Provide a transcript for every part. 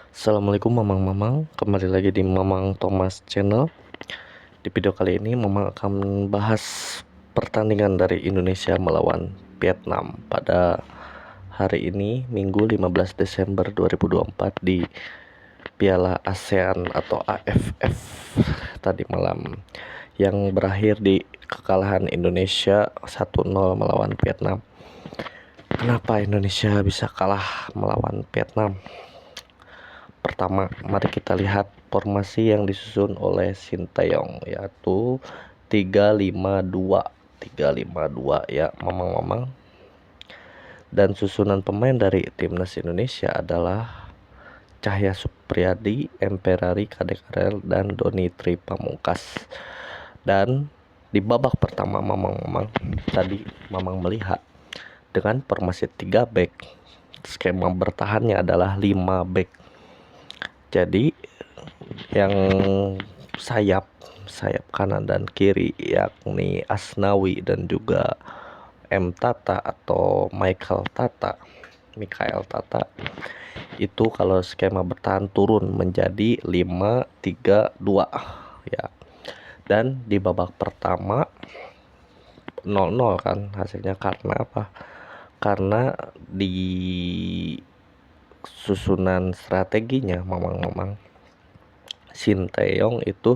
Assalamualaikum Mamang-Mamang, kembali lagi di Mamang Thomas Channel. Di video kali ini Mamang akan membahas pertandingan dari Indonesia melawan Vietnam pada hari ini Minggu 15 Desember 2024 di Piala ASEAN atau AFF tadi malam, yang berakhir di kekalahan Indonesia 1-0 melawan Vietnam. Kenapa Indonesia bisa kalah melawan Vietnam? Pertama, mari kita lihat formasi yang disusun oleh Sinteyong, yaitu 3-5-2 ya, Mamang-Mamang. Dan susunan pemain dari timnas Indonesia adalah Cahya Supriyadi, Emperari Kadekarel, dan Doni Tri Pamungkas. Dan di babak pertama Mamang-Mamang, tadi Mamang melihat dengan formasi 3 back, skema bertahannya adalah 5 back. Jadi yang sayap kanan dan kiri yakni Asnawi dan juga Mikael Tata itu kalau skema bertahan turun menjadi 5-3-2 ya. Dan di babak pertama 0-0 kan hasilnya, karena apa? Karena di susunan strateginya Mamang Sinteyong itu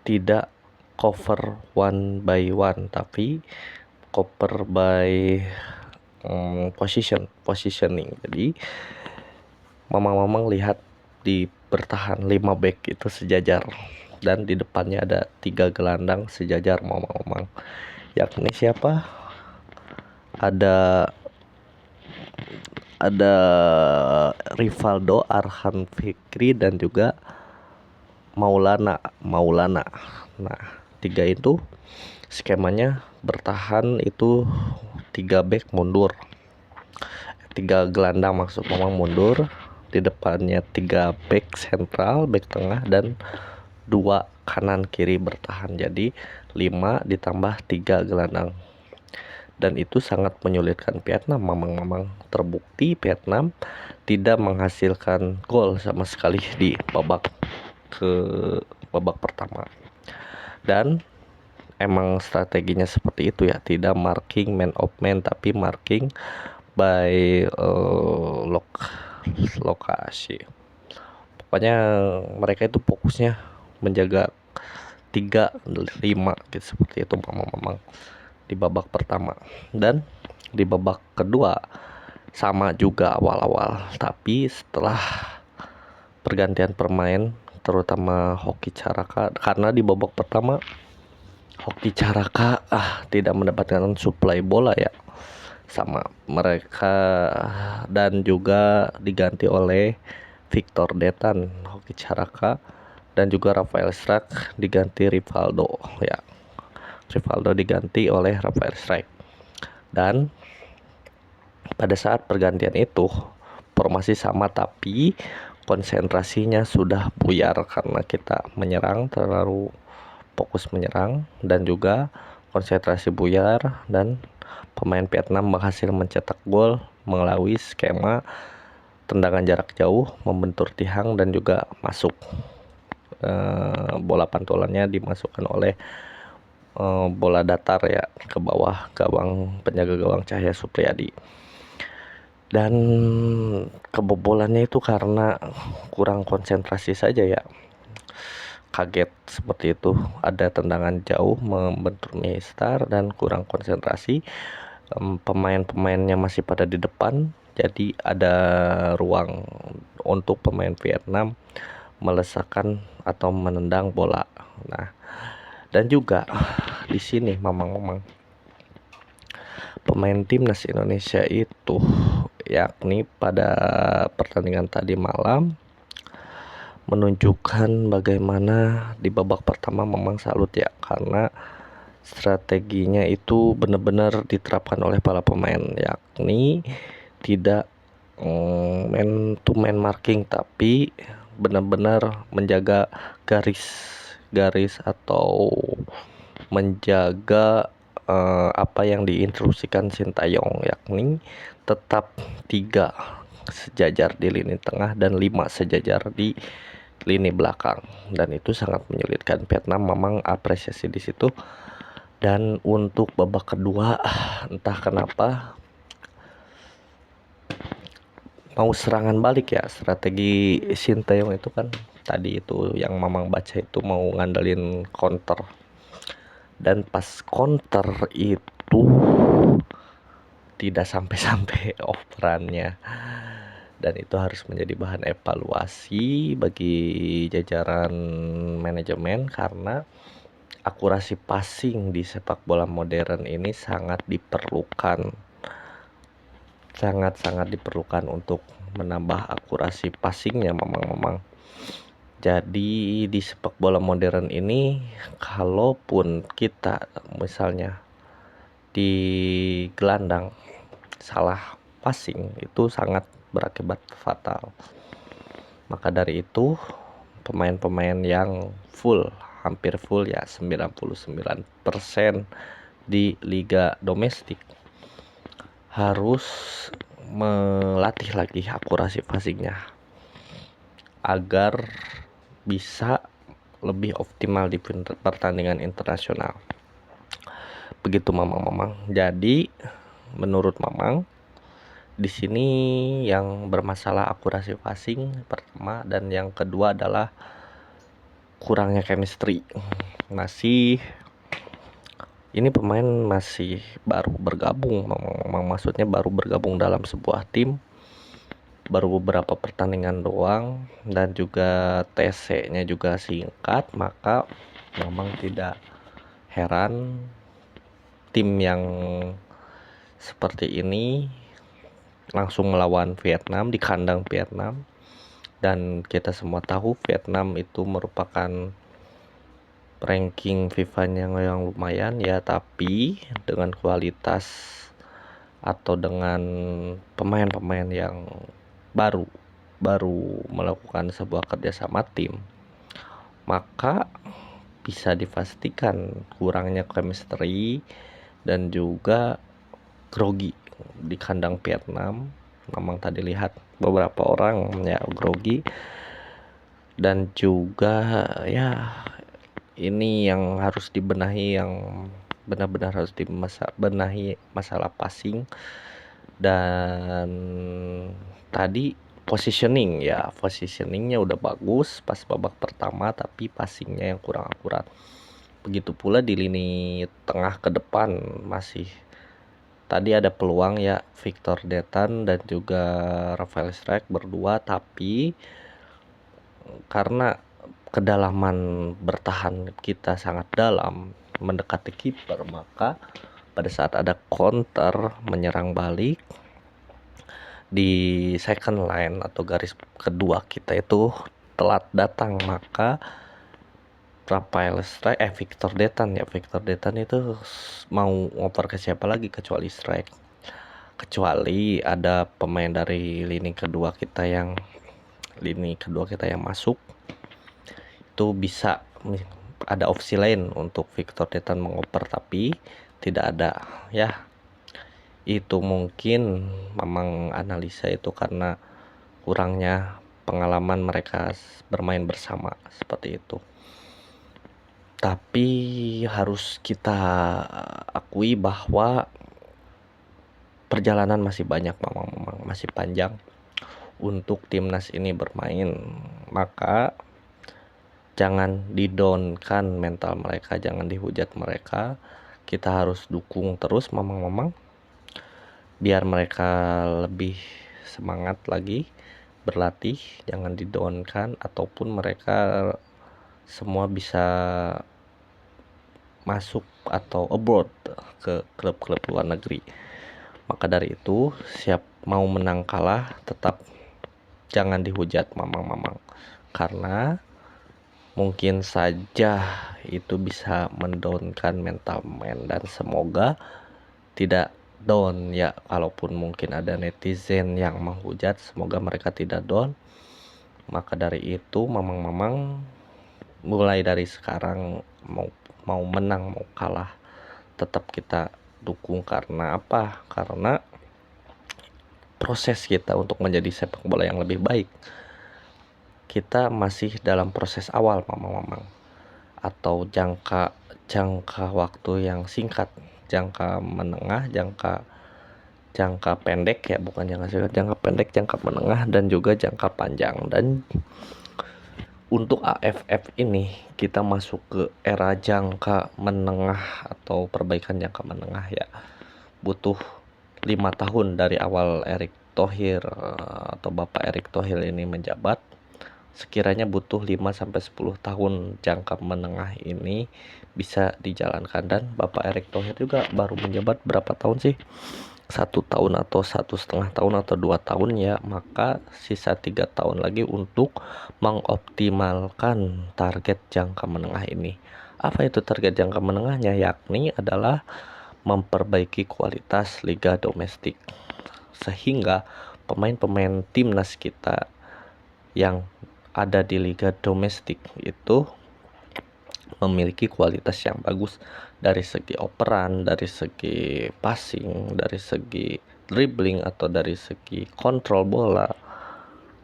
tidak cover one by one, tapi cover by positioning. Jadi Mamang lihat di bertahan 5 back itu sejajar, dan di depannya ada 3 gelandang sejajar Mamang, yakni siapa? Ada Rivaldo, Arhan Fikri, dan juga Maulana. Nah, 3 itu skemanya bertahan itu 3 back mundur, 3 gelandang maksud Mamang mundur, di depannya 3 back sentral, back tengah, dan 2 kanan kiri bertahan. Jadi 5 ditambah 3 gelandang, dan itu sangat menyulitkan Vietnam. Mamang terbukti Vietnam tidak menghasilkan gol sama sekali di babak pertama. Dan emang strateginya seperti itu ya, tidak marking man of man tapi marking by lokasi. Pokoknya mereka itu fokusnya menjaga 3-5 gitu, seperti itu Mamang di babak pertama. Dan di babak kedua sama juga awal-awal, tapi setelah pergantian pemain terutama Hoki Caraka, karena di babak pertama Hoki Caraka tidak mendapatkan suplai bola ya sama mereka, dan juga diganti oleh Victor Detan. Hoki Caraka dan juga Rafael Struijk diganti Rivaldo ya. Rivaldo diganti oleh Rafael Struijk. Dan pada saat pergantian itu formasi sama, tapi konsentrasinya sudah buyar karena kita menyerang, terlalu fokus menyerang, dan juga konsentrasi buyar, dan pemain Vietnam berhasil mencetak gol melalui skema tendangan jarak jauh, membentur tiang, dan juga masuk. Bola pantulannya dimasukkan oleh bola datar ya ke bawah gawang, penjaga gawang Cahya Supriyadi. Dan kebobolannya itu karena kurang konsentrasi saja ya, kaget seperti itu, ada tendangan jauh membentur Mister dan kurang konsentrasi. Pemain-pemainnya masih pada di depan, jadi ada ruang untuk pemain Vietnam melesakkan atau menendang bola. Nah, dan juga di sini Mamang pemain timnas Indonesia itu, yakni pada pertandingan tadi malam, menunjukkan bagaimana di babak pertama memang salut ya, karena strateginya itu benar-benar diterapkan oleh para pemain, yakni tidak man to man marking, tapi benar-benar menjaga garis atau menjaga apa yang diinstruksikan Sintayong, yakni tetap 3 sejajar di lini tengah dan 5 sejajar di lini belakang, dan itu sangat menyulitkan Vietnam. Memang apresiasi di situ. Dan untuk babak kedua, entah kenapa mau serangan balik ya, strategi Sinteyong itu kan tadi itu yang Mamang baca itu mau ngandelin counter, dan pas counter itu tidak sampai-sampai operannya, dan itu harus menjadi bahan evaluasi bagi jajaran manajemen, karena akurasi passing di sepak bola modern ini sangat-sangat diperlukan untuk menambah akurasi passingnya. Memang jadi di sepak bola modern ini, kalaupun kita misalnya di gelandang salah passing, itu sangat berakibat fatal. Maka dari itu pemain-pemain yang hampir full ya, 99% di liga domestik harus melatih lagi akurasi passingnya agar bisa lebih optimal di pertandingan internasional. Begitu Mamang. Jadi menurut Mamang, di sini yang bermasalah akurasi passing pertama, dan yang kedua adalah kurangnya chemistry. Ini pemain masih baru bergabung, maksudnya baru bergabung dalam sebuah tim, baru beberapa pertandingan doang, dan juga TC-nya juga singkat. Maka memang tidak heran tim yang seperti ini langsung melawan Vietnam di kandang Vietnam. Dan kita semua tahu Vietnam itu merupakan ranking FIFA-nya yang lumayan ya, tapi dengan kualitas atau dengan pemain-pemain yang baru melakukan sebuah kerjasama tim, maka bisa dipastikan kurangnya chemistry dan juga grogi di kandang Vietnam. Memang tadi lihat beberapa orang ya grogi, dan juga ya ini yang harus dibenahi, yang benar-benar harus dibenahi masalah passing. Dan tadi positioningnya udah bagus pas babak pertama, tapi passingnya yang kurang akurat. Begitu pula di lini tengah ke depan, masih tadi ada peluang ya, Victor Detan dan juga Rafael Strike berdua, tapi karena kedalaman bertahan kita sangat dalam mendekati kiper, maka pada saat ada counter menyerang balik di second line atau garis kedua kita itu telat datang, maka Victor Detan itu mau ngoper ke siapa lagi kecuali Strike, kecuali ada pemain dari lini kedua kita yang masuk. Itu bisa ada opsi lain untuk Victor Detan mengoper, tapi tidak ada ya. Itu mungkin memang analisa itu karena kurangnya pengalaman mereka bermain bersama seperti itu. Tapi harus kita akui bahwa perjalanan masih banyak, memang masih panjang untuk timnas ini bermain. Maka jangan di-down-kan mental mereka, jangan dihujat mereka. Kita harus dukung terus memang biar mereka lebih semangat lagi berlatih, jangan di-down-kan, ataupun mereka semua bisa masuk atau abroad ke klub-klub luar negeri. Maka dari itu, siap mau menang kalah tetap jangan dihujat mamang, karena mungkin saja itu bisa mendownkan mental pemain, dan semoga tidak down ya. Kalaupun mungkin ada netizen yang menghujat, semoga mereka tidak down. Maka dari itu mamang mulai dari sekarang, mau menang mau kalah tetap kita dukung. Karena apa? Karena proses kita untuk menjadi sepak bola yang lebih baik, kita masih dalam proses awal, mamang-mamang, atau jangka waktu yang singkat, jangka menengah, jangka pendek ya, bukan jangka singkat, jangka pendek, jangka menengah, dan juga jangka panjang. Dan untuk AFF ini kita masuk ke era jangka menengah atau perbaikan jangka menengah ya. Butuh 5 tahun dari awal Erick Thohir atau Bapak Erick Thohir ini menjabat. Sekiranya butuh 5-10 tahun jangka menengah ini bisa dijalankan, dan Bapak Erick Thohir juga baru menjabat berapa tahun sih? 1 tahun atau 1,5 tahun atau 2 tahun ya, maka sisa 3 tahun lagi untuk mengoptimalkan target jangka menengah ini. Apa itu target jangka menengahnya? Yakni adalah memperbaiki kualitas liga domestik, sehingga pemain-pemain timnas kita yang ada di liga domestik itu memiliki kualitas yang bagus dari segi operan, dari segi passing, dari segi dribbling, atau dari segi kontrol bola.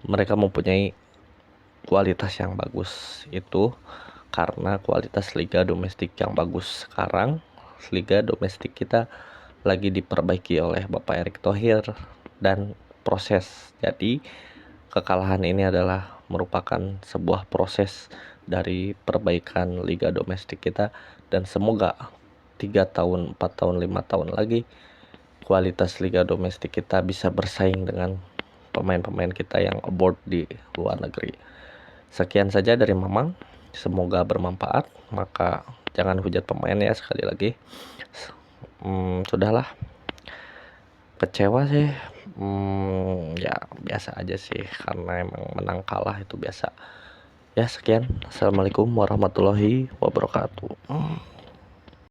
Mereka mempunyai kualitas yang bagus. Itu karena kualitas liga domestik yang bagus. Sekarang liga domestik kita lagi diperbaiki oleh Bapak Erick Thohir dan proses. Jadi kekalahan ini adalah merupakan sebuah proses dari perbaikan liga domestik kita, dan semoga 3 tahun, 4 tahun, 5 tahun lagi kualitas liga domestik kita bisa bersaing dengan pemain-pemain kita yang abroad di luar negeri. Sekian saja dari Mamang, semoga bermanfaat. Maka jangan hujat pemain ya, sekali lagi. Sudahlah, kecewa sih, ya biasa aja sih, karena emang menang kalah itu biasa ya. Sekian, assalamualaikum warahmatullahi wabarakatuh.